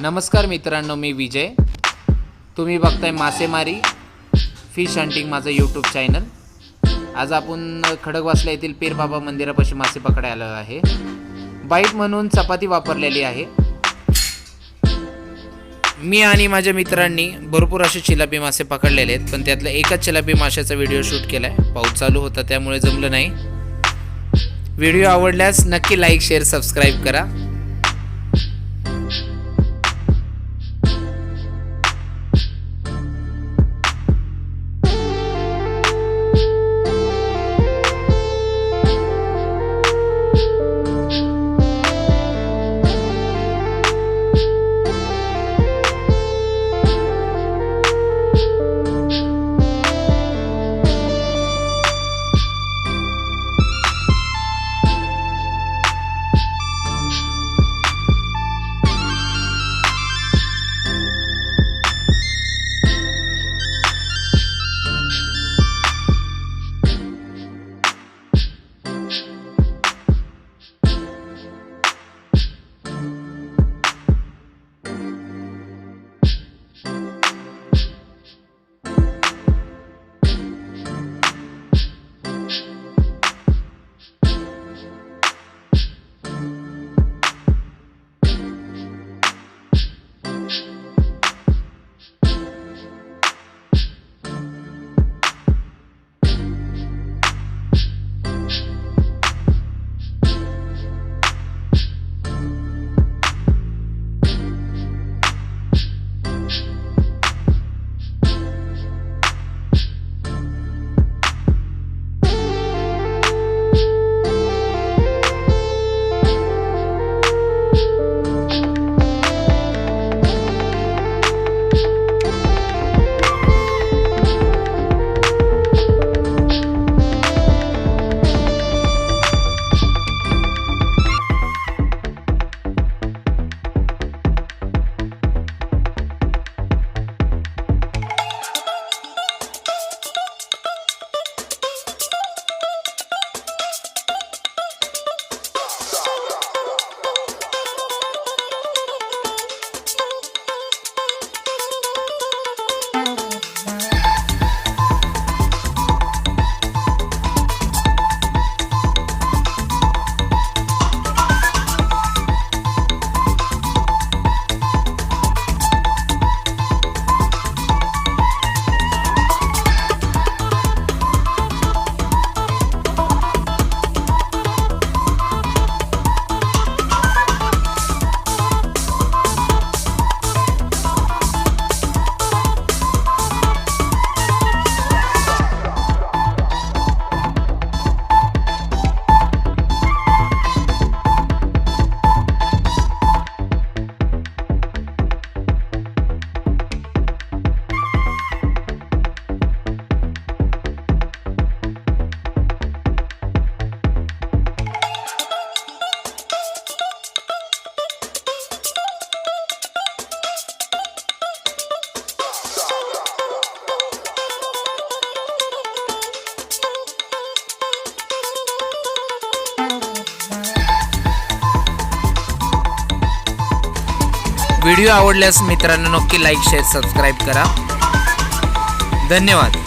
नमस्कार मित्रांनो, मी विजय. तुम्ही बघताय मासेमारी फिश हंटिंग माझं यूट्यूब चॅनल. आज आपण खडकवासला येथील पीर बाबा मंदिरापाशी मासे पकडायला आहे. बाईट म्हणून चपाती वापरलेली आहे. मी आणि माझ्या मित्रांनी भरपूर असे चिलापी मासे पकडलेले आहेत, पण त्यातल्या एकाच चिलापी माशाचा व्हिडिओ शूट केला आहे. पाऊस चालू होता त्यामुळे जमलं नाही. व्हिडिओ आवडल्यास नक्की लाईक, शेअर, सबस्क्राईब करा. व्हिडिओ आवडल्यास मित्रांनो नक्की लाईक, शेअर, सबस्क्राईब करा. धन्यवाद.